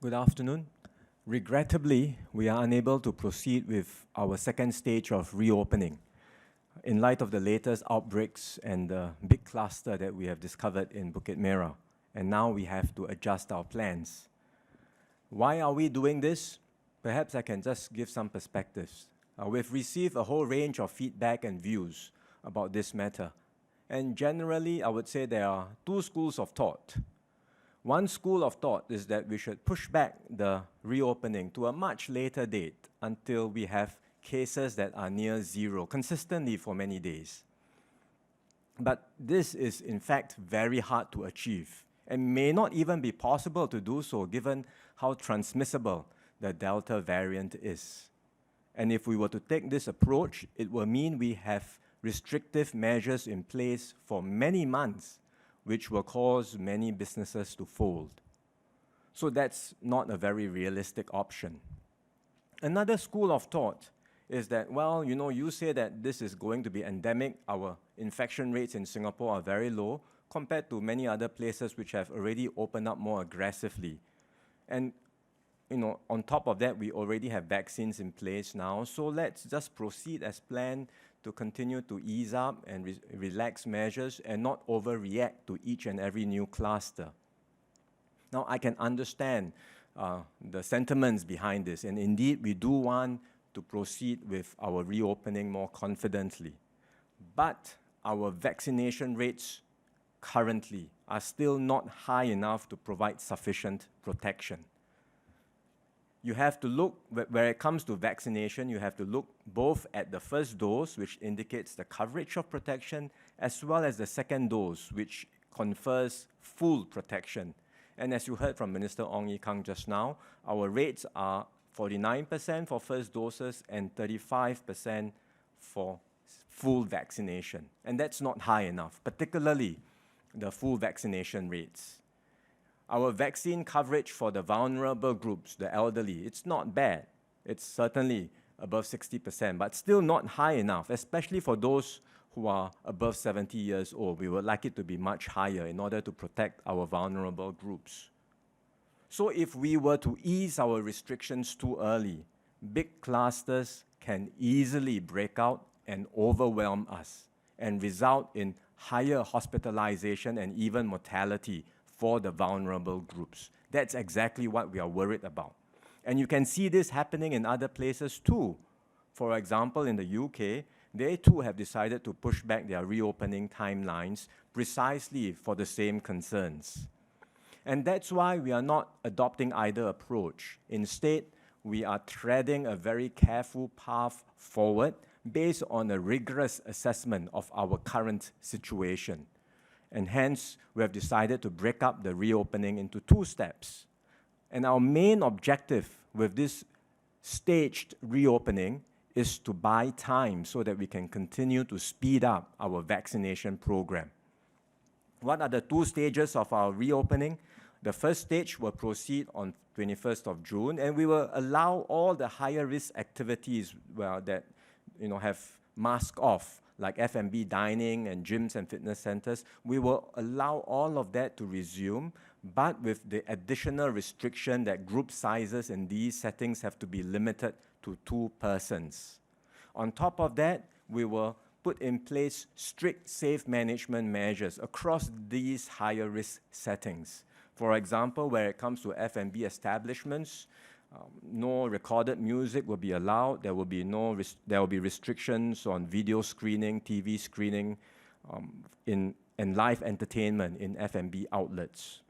Good afternoon. Regrettably, we are unable to proceed with our second stage of reopening in light of the latest outbreaks and the big cluster that we have discovered in Bukit Merah. And now we have to adjust our plans. Why are we doing this? Perhaps I can just give some perspectives. We've received a whole range of feedback and views about this matter. And generally, I would say there are two schools of thought. One school of thought is that we should push back the reopening to a much later date until we have cases that are near zero, consistently for many days. But this is in fact very hard to achieve and may not even be possible to do so given how transmissible the Delta variant is. And if we were to take this approach, it will mean we have restrictive measures in place for many months, which will cause many businesses to fold. So that's not a very realistic option. Another school of thought is that, well, you say that this is going to be endemic. Our infection rates in Singapore are very low compared to many other places which have already opened up more aggressively. And on top of that, we already have vaccines in place now. So let's just proceed as planned to continue to ease up and relax measures and not overreact to each and every new cluster. Now, I can understand the sentiments behind this, and indeed, we do want to proceed with our reopening more confidently. But our vaccination rates currently are still not high enough to provide sufficient protection. You have to look, where it comes to vaccination, you have to look both at the first dose, which indicates the coverage of protection, as well as the second dose, which confers full protection. And as you heard from Minister Ong Ye Kung just now, our rates are 49% for first doses and 35% for full vaccination. And that's not high enough, particularly the full vaccination rates. Our vaccine coverage for the vulnerable groups, the elderly, it's not bad. It's certainly above 60%, but still not high enough, especially for those who are above 70 years old. We would like it to be much higher in order to protect our vulnerable groups. So if we were to ease our restrictions too early, big clusters can easily break out and overwhelm us and result in higher hospitalization and even mortality for the vulnerable groups. That's exactly what we are worried about. And you can see this happening in other places too. For example, in the UK, they too have decided to push back their reopening timelines precisely for the same concerns. And that's why we are not adopting either approach. Instead, we are treading a very careful path forward based on a rigorous assessment of our current situation. And hence, we have decided to break up the reopening into two steps. And our main objective with this staged reopening is to buy time so that we can continue to speed up our vaccination program. What are the two stages of our reopening? The first stage will proceed on 21st of June, and we will allow all the higher risk activities that have mask off, like F&B dining and gyms and fitness centers. We will allow all of that to resume, but with the additional restriction that group sizes in these settings have to be limited to 2 persons. On top of that, we will put in place strict safe management measures across these higher risk settings. For example, where it comes to F&B establishments, no recorded music will be allowed. There will be restrictions on video screening, TV screening, and live entertainment in F&B outlets.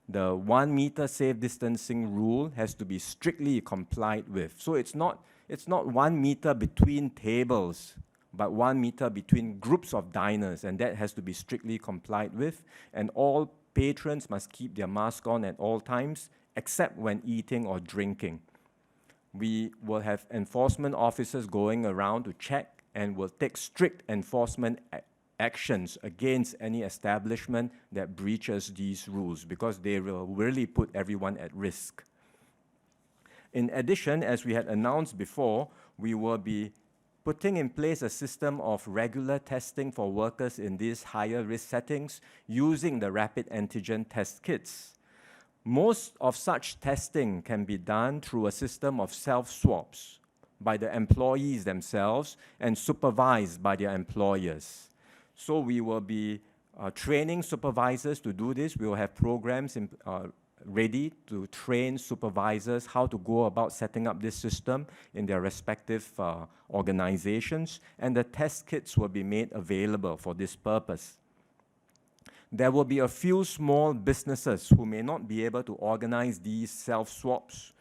The 1 meter safe distancing rule has to be strictly complied with. So it's not 1 meter between tables, but 1 meter between groups of diners, and that has to be strictly complied with. And all patrons must keep their mask on at all times, except when eating or drinking. We will have enforcement officers going around to check and will take strict enforcement actions against any establishment that breaches these rules, because they will really put everyone at risk. In addition, as we had announced before, we will be putting in place a system of regular testing for workers in these higher risk settings using the rapid antigen test kits. Most of such testing can be done through a system of self-swabs by the employees themselves and supervised by their employers. So we will be training supervisors to do this. We will have programs ready to train supervisors how to go about setting up this system in their respective organizations, and the test kits will be made available for this purpose. There will be a few small businesses who may not be able to organize these self-swabs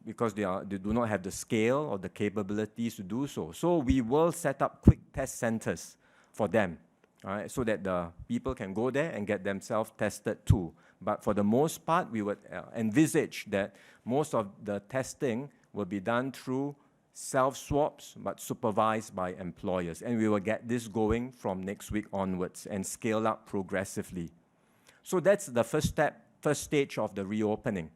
because they do not have the scale or the capabilities to do so. So we will set up quick test centers for them, right, so that the people can go there and get themselves tested too. But for the most part, we would envisage that most of the testing will be done through self-swabs, but supervised by employers. And we will get this going from next week onwards and scale up progressively. So that's the first stage of the reopening.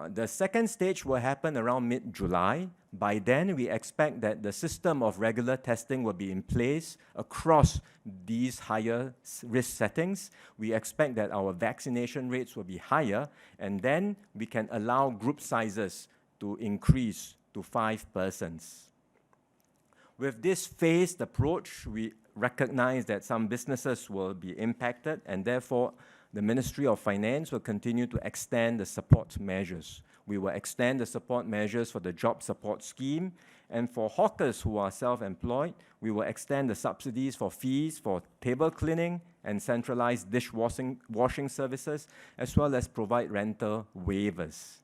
The second stage will happen around mid-July. By then, we expect that the system of regular testing will be in place across these higher risk settings. We expect that our vaccination rates will be higher, and then we can allow group sizes to increase to 5 persons. With this phased approach, we recognize that some businesses will be impacted, and therefore the Ministry of Finance will continue to extend the support measures. We will extend the support measures for the job support scheme, and for hawkers who are self-employed, we will extend the subsidies for fees for table cleaning and centralized washing services, as well as provide rental waivers.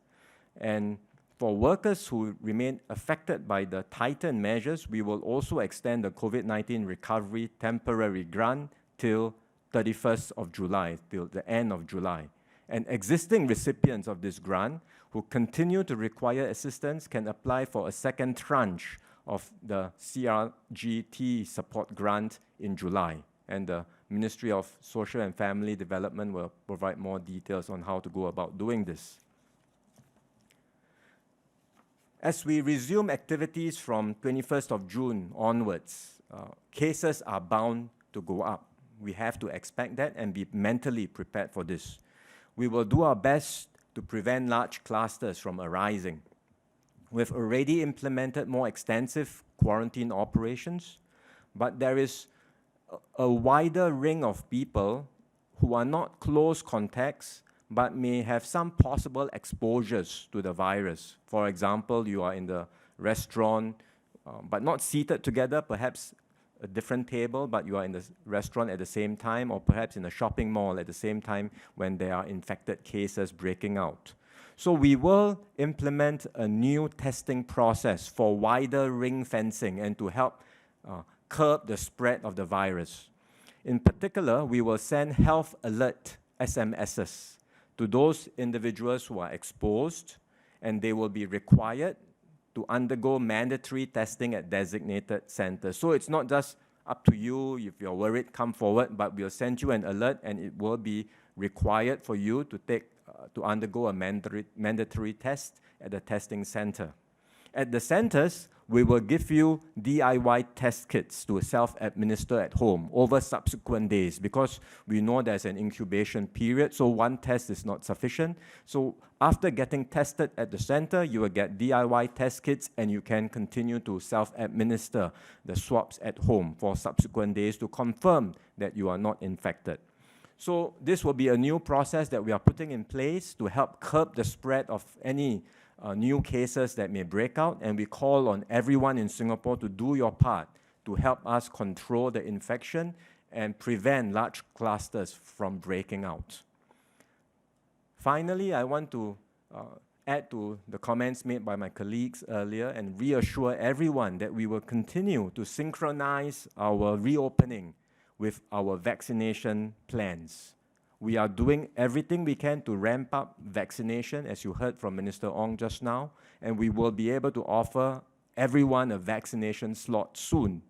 And for workers who remain affected by the tightened measures, we will also extend the COVID-19 recovery temporary grant till 31st of July, till the end of July. And existing recipients of this grant who continue to require assistance can apply for a second tranche of the CRGT support grant in July. And the Ministry of Social and Family Development will provide more details on how to go about doing this. As we resume activities from 21st of June onwards, cases are bound to go up. We have to expect that and be mentally prepared for this. We will do our best to prevent large clusters from arising. We've already implemented more extensive quarantine operations, but there is a wider ring of people who are not close contacts but may have some possible exposures to the virus. For example, you are in the restaurant, but not seated together, perhaps a different table, but you are in the restaurant at the same time, or perhaps in a shopping mall at the same time when there are infected cases breaking out. So we will implement a new testing process for wider ring fencing and to help curb the spread of the virus. In particular, we will send health alert SMSs to those individuals who are exposed, and they will be required to undergo mandatory testing at designated centers. So it's not just up to you, if you're worried, come forward, but we'll send you an alert and it will be required for you to undergo a mandatory test at the testing center. At the centers, we will give you DIY test kits to self-administer at home over subsequent days, because we know there's an incubation period, so one test is not sufficient. So after getting tested at the center, you will get DIY test kits and you can continue to self-administer the swabs at home for subsequent days to confirm that you are not infected. So this will be a new process that we are putting in place to help curb the spread of any new cases that may break out, and we call on everyone in Singapore to do your part to help us control the infection and prevent large clusters from breaking out. Finally, I want to add to the comments made by my colleagues earlier and reassure everyone that we will continue to synchronize our reopening with our vaccination plans. We are doing everything we can to ramp up vaccination, as you heard from Minister Ong just now, and we will be able to offer everyone a vaccination slot soon.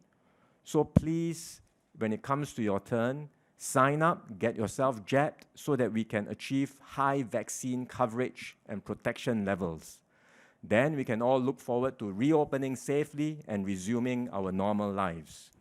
So please, when it comes to your turn, sign up, get yourself jabbed so that we can achieve high vaccine coverage and protection levels. Then we can all look forward to reopening safely and resuming our normal lives.